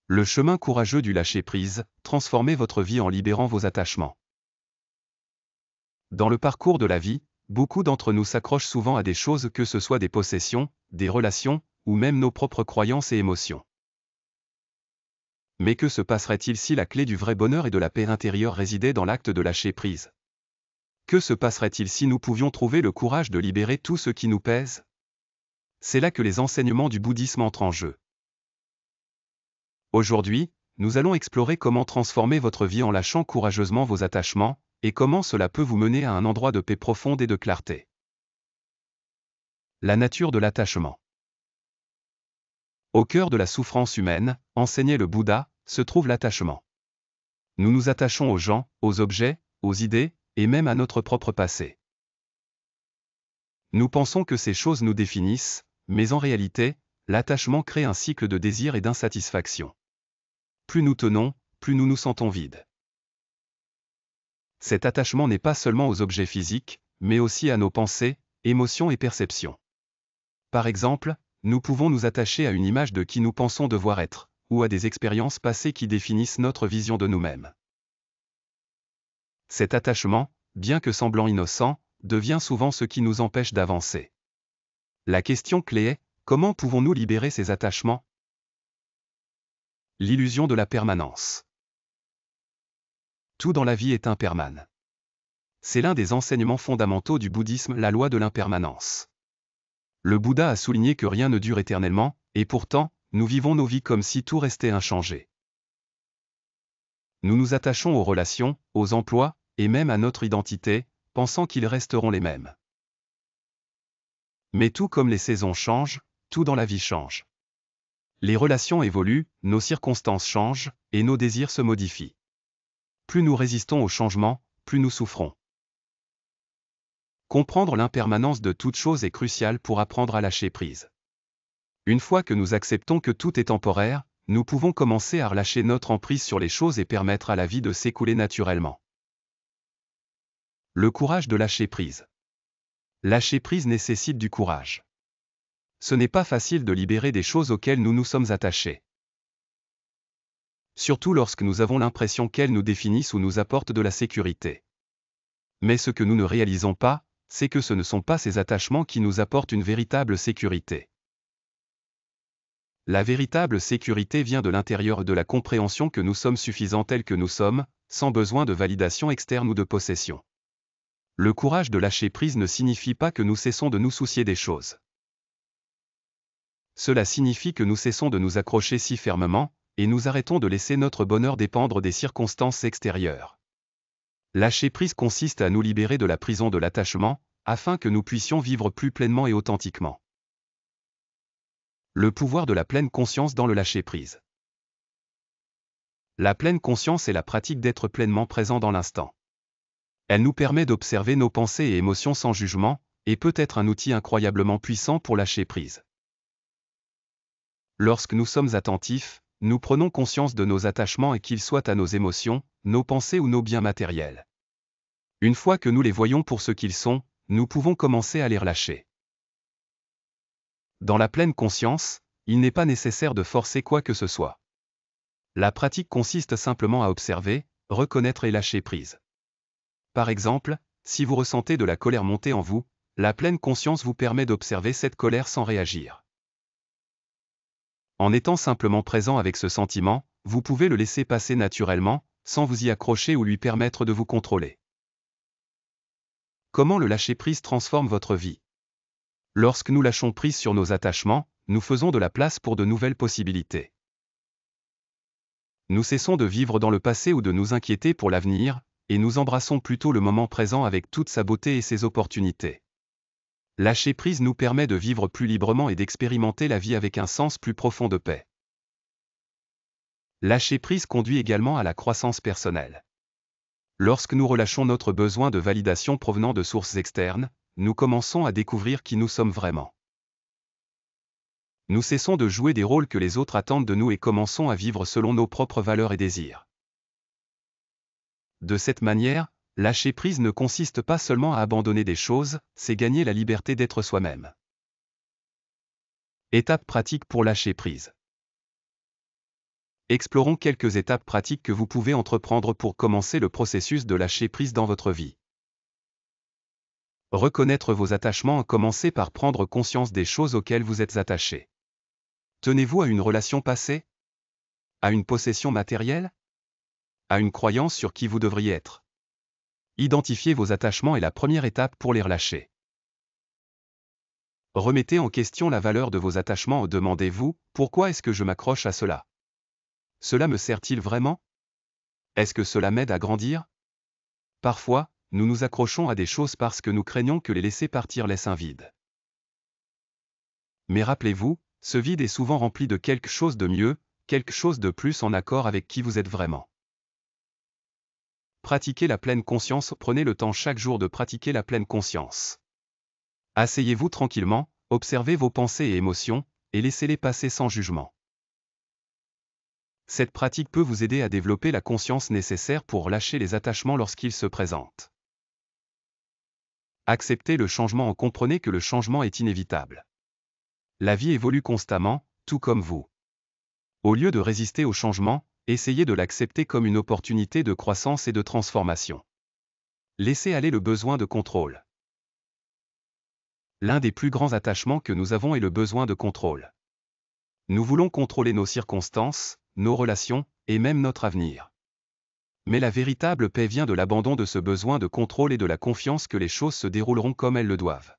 Le chemin courageux du lâcher-prise, transformez votre vie en libérant vos attachements. Dans le parcours de la vie, beaucoup d'entre nous s'accrochent souvent à des choses, que ce soit des possessions, des relations, ou même nos propres croyances et émotions. Mais que se passerait-il si la clé du vrai bonheur et de la paix intérieure résidait dans l'acte de lâcher prise? Que se passerait-il si nous pouvions trouver le courage de libérer tout ce qui nous pèse? C'est là que les enseignements du bouddhisme entrent en jeu. Aujourd'hui, nous allons explorer comment transformer votre vie en lâchant courageusement vos attachements, et comment cela peut vous mener à un endroit de paix profonde et de clarté. La nature de l'attachement. Au cœur de la souffrance humaine, enseignait le Bouddha, se trouve l'attachement. Nous nous attachons aux gens, aux objets, aux idées, et même à notre propre passé. Nous pensons que ces choses nous définissent, mais en réalité, l'attachement crée un cycle de désir et d'insatisfaction. Plus nous tenons, plus nous nous sentons vides. Cet attachement n'est pas seulement aux objets physiques, mais aussi à nos pensées, émotions et perceptions. Par exemple, nous pouvons nous attacher à une image de qui nous pensons devoir être, ou à des expériences passées qui définissent notre vision de nous-mêmes. Cet attachement, bien que semblant innocent, devient souvent ce qui nous empêche d'avancer. La question clé est, comment pouvons-nous libérer ces attachements? L'illusion de la permanence. Tout dans la vie est impermanent. C'est l'un des enseignements fondamentaux du bouddhisme, la loi de l'impermanence. Le Bouddha a souligné que rien ne dure éternellement, et pourtant, nous vivons nos vies comme si tout restait inchangé. Nous nous attachons aux relations, aux emplois, et même à notre identité, pensant qu'ils resteront les mêmes. Mais tout comme les saisons changent, tout dans la vie change. Les relations évoluent, nos circonstances changent, et nos désirs se modifient. Plus nous résistons au changement, plus nous souffrons. Comprendre l'impermanence de toute chose est crucial pour apprendre à lâcher prise. Une fois que nous acceptons que tout est temporaire, nous pouvons commencer à relâcher notre emprise sur les choses et permettre à la vie de s'écouler naturellement. Le courage de lâcher prise. Lâcher prise nécessite du courage. Ce n'est pas facile de libérer des choses auxquelles nous nous sommes attachés. Surtout lorsque nous avons l'impression qu'elles nous définissent ou nous apportent de la sécurité. Mais ce que nous ne réalisons pas, c'est que ce ne sont pas ces attachements qui nous apportent une véritable sécurité. La véritable sécurité vient de l'intérieur et de la compréhension que nous sommes suffisants tels que nous sommes, sans besoin de validation externe ou de possession. Le courage de lâcher prise ne signifie pas que nous cessons de nous soucier des choses. Cela signifie que nous cessons de nous accrocher si fermement, et nous arrêtons de laisser notre bonheur dépendre des circonstances extérieures. Lâcher prise consiste à nous libérer de la prison de l'attachement, afin que nous puissions vivre plus pleinement et authentiquement. Le pouvoir de la pleine conscience dans le lâcher-prise. La pleine conscience est la pratique d'être pleinement présent dans l'instant. Elle nous permet d'observer nos pensées et émotions sans jugement, et peut être un outil incroyablement puissant pour lâcher prise. Lorsque nous sommes attentifs, nous prenons conscience de nos attachements et qu'ils soient à nos émotions, nos pensées ou nos biens matériels. Une fois que nous les voyons pour ce qu'ils sont, nous pouvons commencer à les relâcher. Dans la pleine conscience, il n'est pas nécessaire de forcer quoi que ce soit. La pratique consiste simplement à observer, reconnaître et lâcher prise. Par exemple, si vous ressentez de la colère monter en vous, la pleine conscience vous permet d'observer cette colère sans réagir. En étant simplement présent avec ce sentiment, vous pouvez le laisser passer naturellement, sans vous y accrocher ou lui permettre de vous contrôler. Comment le lâcher-prise transforme votre vie? Lorsque nous lâchons prise sur nos attachements, nous faisons de la place pour de nouvelles possibilités. Nous cessons de vivre dans le passé ou de nous inquiéter pour l'avenir, et nous embrassons plutôt le moment présent avec toute sa beauté et ses opportunités. Lâcher prise nous permet de vivre plus librement et d'expérimenter la vie avec un sens plus profond de paix. Lâcher prise conduit également à la croissance personnelle. Lorsque nous relâchons notre besoin de validation provenant de sources externes, nous commençons à découvrir qui nous sommes vraiment. Nous cessons de jouer des rôles que les autres attendent de nous et commençons à vivre selon nos propres valeurs et désirs. De cette manière, lâcher prise ne consiste pas seulement à abandonner des choses, c'est gagner la liberté d'être soi-même. Étape pratique pour lâcher prise. Explorons quelques étapes pratiques que vous pouvez entreprendre pour commencer le processus de lâcher prise dans votre vie. Reconnaître vos attachements. Commencez par prendre conscience des choses auxquelles vous êtes attaché. Tenez-vous à une relation passée? À une possession matérielle? À une croyance sur qui vous devriez être? Identifier vos attachements est la première étape pour les relâcher. Remettez en question la valeur de vos attachements. Demandez-vous, pourquoi est-ce que je m'accroche à cela? Cela me sert-il vraiment? Est-ce que cela m'aide à grandir? Parfois, nous nous accrochons à des choses parce que nous craignons que les laisser partir laisse un vide. Mais rappelez-vous, ce vide est souvent rempli de quelque chose de mieux, quelque chose de plus en accord avec qui vous êtes vraiment. Pratiquez la pleine conscience. Prenez le temps chaque jour de pratiquer la pleine conscience. Asseyez-vous tranquillement, observez vos pensées et émotions, et laissez-les passer sans jugement. Cette pratique peut vous aider à développer la conscience nécessaire pour lâcher les attachements lorsqu'ils se présentent. Acceptez le changement. Comprenez que le changement est inévitable. La vie évolue constamment, tout comme vous. Au lieu de résister au changement, essayez de l'accepter comme une opportunité de croissance et de transformation. Laissez aller le besoin de contrôle. L'un des plus grands attachements que nous avons est le besoin de contrôle. Nous voulons contrôler nos circonstances, nos relations, et même notre avenir. Mais la véritable paix vient de l'abandon de ce besoin de contrôle et de la confiance que les choses se dérouleront comme elles le doivent.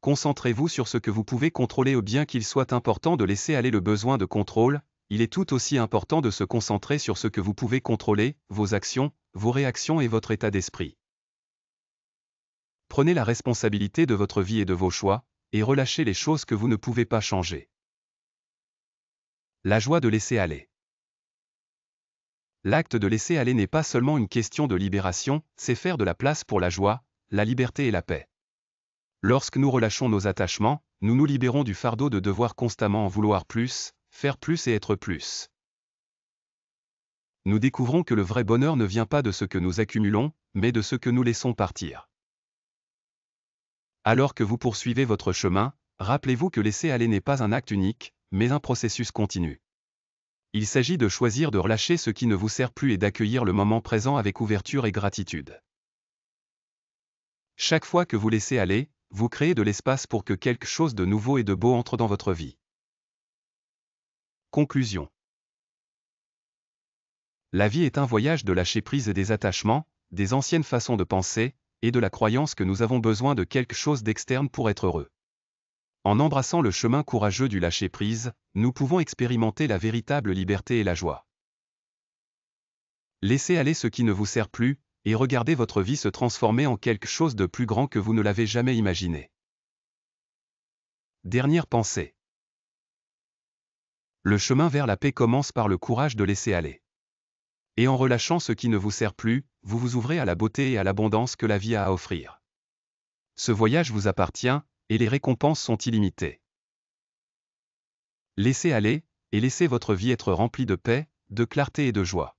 Concentrez-vous sur ce que vous pouvez contrôler. Bien qu'il soit important de laisser aller le besoin de contrôle, il est tout aussi important de se concentrer sur ce que vous pouvez contrôler, vos actions, vos réactions et votre état d'esprit. Prenez la responsabilité de votre vie et de vos choix, et relâchez les choses que vous ne pouvez pas changer. La joie de laisser aller. L'acte de laisser aller n'est pas seulement une question de libération, c'est faire de la place pour la joie, la liberté et la paix. Lorsque nous relâchons nos attachements, nous nous libérons du fardeau de devoir constamment en vouloir plus, faire plus et être plus. Nous découvrons que le vrai bonheur ne vient pas de ce que nous accumulons, mais de ce que nous laissons partir. Alors que vous poursuivez votre chemin, rappelez-vous que laisser aller n'est pas un acte unique, mais un processus continu. Il s'agit de choisir de relâcher ce qui ne vous sert plus et d'accueillir le moment présent avec ouverture et gratitude. Chaque fois que vous laissez aller, vous créez de l'espace pour que quelque chose de nouveau et de beau entre dans votre vie. Conclusion. La vie est un voyage de lâcher prise et des attachements, des anciennes façons de penser, et de la croyance que nous avons besoin de quelque chose d'externe pour être heureux. En embrassant le chemin courageux du lâcher prise, nous pouvons expérimenter la véritable liberté et la joie. Laissez aller ce qui ne vous sert plus, et regardez votre vie se transformer en quelque chose de plus grand que vous ne l'avez jamais imaginé. Dernière pensée. Le chemin vers la paix commence par le courage de laisser aller. Et en relâchant ce qui ne vous sert plus, vous vous ouvrez à la beauté et à l'abondance que la vie a à offrir. Ce voyage vous appartient, et les récompenses sont illimitées. Laissez aller, et laissez votre vie être remplie de paix, de clarté et de joie.